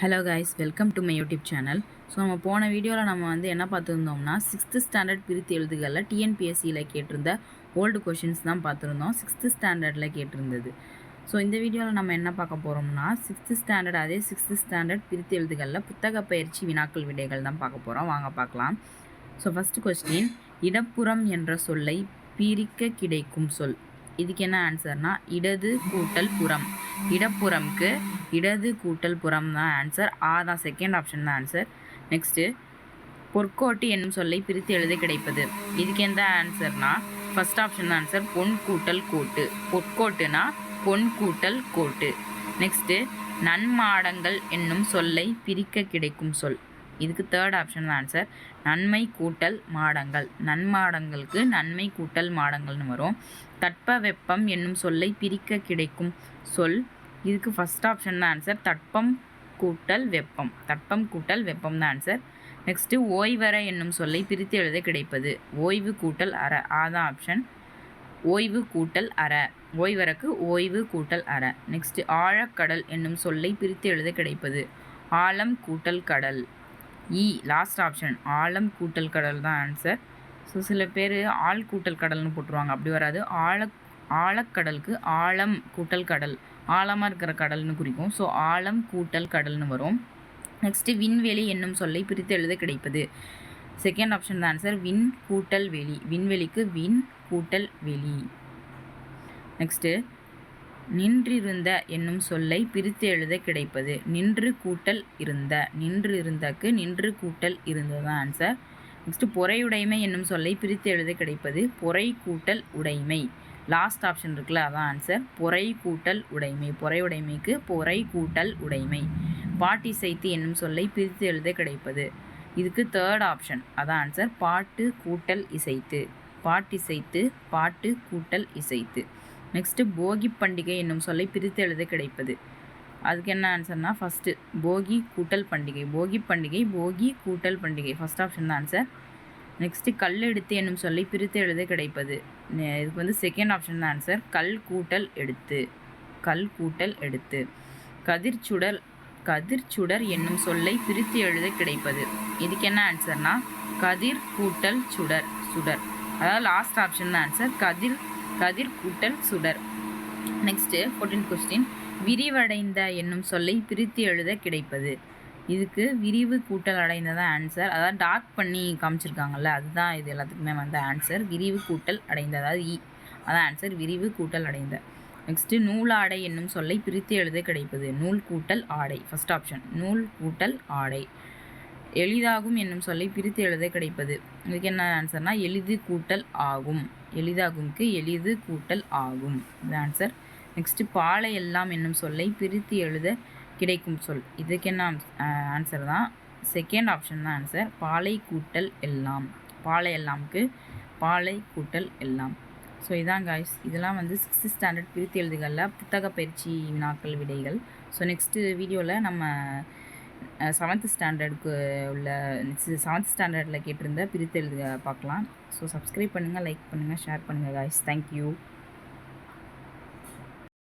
Hello guys, welcome to my YouTube channel. So நம்ம போன வீடியோவில் நம்ம என்ன பார்த்துருந்தோம்னா 6th ஸ்டாண்டர்ட் பிரித்து எழுதுகளில் டிஎன்பிஎஸ்சியில் கேட்டிருந்த ஓல்டு கொஷின்ஸ் தான் பார்த்துருந்தோம். 6th ஸ்டாண்டர்டில் கேட்டிருந்தது. ஸோ இந்த வீடியோவில் நம்ம என்ன பார்க்க போகிறோம்னா 6th ஸ்டாண்டர்ட் அதே 6th ஸ்டாண்டர்ட் பிரித்து எழுதுகளில் புத்தக பயிற்சி வினாக்கள் விடைகள் தான் பார்க்க போகிறோம். வாங்க பார்க்கலாம். ஸோ ஃபஸ்ட்டு கொஸ்டின், இடப்புறம் என்ற சொல்லை பிரிக்க கிடைக்கும் சொல். இதுக்கு என்ன ஆன்சர்னா இடது கூட்டல் புறம். இடப்புறம்க்கு இடது கூட்டல் புறம் தான் ஆன்சர். தான் செகண்ட் ஆப்ஷன் தான் ஆன்சர். நெக்ஸ்ட்டு, பொற்கோட்டு என்னும் சொல்லை பிரித்து எழுத கிடைப்பது. இதுக்கு எந்த ஆன்சர்னா ஃபஸ்ட் ஆப்ஷன் தான் ஆன்சர், பொன் கூட்டல் கோட்டு. பொற்கோட்டுனா பொன் கூட்டல் கோட்டு. நெக்ஸ்ட்டு, நன்மாடங்கள் என்னும் சொல்லை பிரிக்க கிடைக்கும் சொல். இதுக்கு தேர்ட் ஆப்ஷன் தான் ஆன்சர், நன்மை கூட்டல் மாடங்கள். நன்மாடங்களுக்கு நன்மை கூட்டல் மாடங்கள்னு வரும். தட்ப வெப்பம் என்னும் சொல்லை பிரிக்க கிடைக்கும் சொல். இதுக்கு ஃபஸ்ட் ஆப்ஷன் தான் ஆன்சர், தட்பம் கூட்டல் வெப்பம். தட்பம் கூட்டல் வெப்பம் தான் ஆன்சர். நெக்ஸ்ட்டு, ஓய்வற என்னும் சொல்லை பிரித்து எழுத கிடைப்பது. ஓய்வு கூட்டல் அற. தான் ஆப்ஷன், ஓய்வு கூட்டல் அற. ஓய்வறக்கு ஓய்வு கூட்டல் அற. நெக்ஸ்ட்டு, ஆழக்கடல் என்னும் சொல்லை பிரித்து எழுத கிடைப்பது. ஆழம் கூட்டல் கடல். லாஸ்ட் ஆப்ஷன், ஆழம் கூட்டல் கடல் தான் ஆன்சர். ஸோ சில பேர் ஆழ் கூட்டல் கடல்னு போட்டுருவாங்க, அப்படி வராது. ஆழக்கடலுக்கு ஆழம் கூட்டல் கடல், ஆழமாக இருக்கிற கடல்னு குறிக்கும். ஸோ ஆழம் கூட்டல் கடல்னு வரும். நெக்ஸ்ட்டு, விண்வெளி என்னும் சொல்லை பிரித்து எழுத கிடைப்பது. செகண்ட் ஆப்ஷன் தான் ஆன்சர், விண் கூட்டல் வெளி. விண்வெளிக்கு விண் கூட்டல் வெளி. நெக்ஸ்ட்டு, நின்றிருந்த என்னும் சொல்லை பிரித்து எழுத கிடைப்பது. நின்று கூட்டல் இருந்த. நின்று இருந்தக்கு நின்று கூட்டல் இருந்ததான் ஆன்சர். நெக்ஸ்ட்டு, பொறையுடைமை என்னும் சொல்லை பிரித்து எழுத கிடைப்பது. பொறை கூட்டல் உடைமை. லாஸ்ட் ஆப்ஷன் இருக்குல்ல, அதான் ஆன்சர், பொறை கூட்டல் உடைமை. பொறையுடைமைக்கு பொறை கூட்டல் உடைமை. பாட்டிசைத்து என்னும் சொல்லை பிரித்து எழுத கிடைப்பது. இதுக்கு தேர்ட் ஆப்ஷன், அதான் ஆன்சர், பாட்டு கூட்டல் இசைத்து. பாட்டிசைத்து பாட்டு கூட்டல் இசைத்து. நெக்ஸ்ட்டு, போகி பண்டிகை என்னும் சொல்லை பிரித்து எழுத கிடைப்பது. அதுக்கு என்ன ஆன்சர்னா ஃபஸ்ட்டு போகி கூட்டல் பண்டிகை. போகி பண்டிகை போகி கூட்டல் பண்டிகை. ஃபஸ்ட் ஆப்ஷன் தான் ஆன்சர். நெக்ஸ்ட்டு, கல்லெடுத்து என்னும் சொல்லை பிரித்து எழுத கிடைப்பது. இதுக்கு செகண்ட் ஆப்ஷன் தான் ஆன்சர், கல் கூட்டல் எடுத்து. கல் கூட்டல் எடுத்து. கதிர்ச்சுடர் என்னும் சொல்லை பிரித்து எழுத கிடைப்பது. இதுக்கு என்ன ஆன்சர்னா கதிர் கூட்டல் சுடர். சுடர், அதாவது லாஸ்ட் ஆப்ஷன் தான் ஆன்சர், கதிர் கூட்டல் சுடர். நெக்ஸ்ட்டு 14th கொஸ்டின், விரிவடைந்த என்னும் சொல்லை பிரித்து எழுத கிடைப்பது. இதுக்கு விரிவு கூட்டல் அடைந்ததான் ஆன்சர். அதாவது டார்க் பண்ணி காமிச்சிருக்காங்கல்ல, அதுதான் இது எல்லாத்துக்குமே ஆன்சர். விரிவு கூட்டல் அடைந்த, அதாவது அதான் ஆன்சர், விரிவு கூட்டல் அடைந்த. நெக்ஸ்ட்டு, நூலாடை என்னும் சொல்லை பிரித்து எழுத கிடைப்பது. நூல் கூட்டல் ஆடை. ஃபஸ்ட் ஆப்ஷன், நூல் கூட்டல் ஆடை. எளிதாகும் என்னும் சொல்லை பிரித்து எழுத கிடைப்பது. இதுக்கு என்ன ஆன்சர்னா எளிது கூட்டல் ஆகும். எளிதாகும்க்கு எளிது கூட்டல் ஆகும், இது ஆன்சர். நெக்ஸ்ட்டு, பாலை எல்லாம் என்னும் சொல்லை பிரித்து எழுத கிடைக்கும் சொல். இதுக்கு என்ன ஆன்சர் தான் செகண்ட் ஆப்ஷன் தான் ஆன்சர், பாலை கூட்டல் எல்லாம். பாலை எல்லாம்க்கு பாலை கூட்டல் எல்லாம். ஸோ இதான் காய்ஸ், இதெல்லாம் 6th ஸ்டாண்டர்ட் பிரித்து எழுதுகளில் புத்தக பயிற்சி வினாக்கள் விடைகள். ஸோ நெக்ஸ்ட்டு வீடியோவில் நம்ம 7th ஸ்டாண்டர்டுக்கு உள்ள 7th ஸ்டாண்டர்டில் கேட்டிருந்த பிரித்து எழுத பார்க்கலாம். ஸோ சப்ஸ்கிரைப் பண்ணுங்கள், லைக் பண்ணுங்கள், ஷேர் பண்ணுங்கள் காய்ஸ். தேங்க்யூ.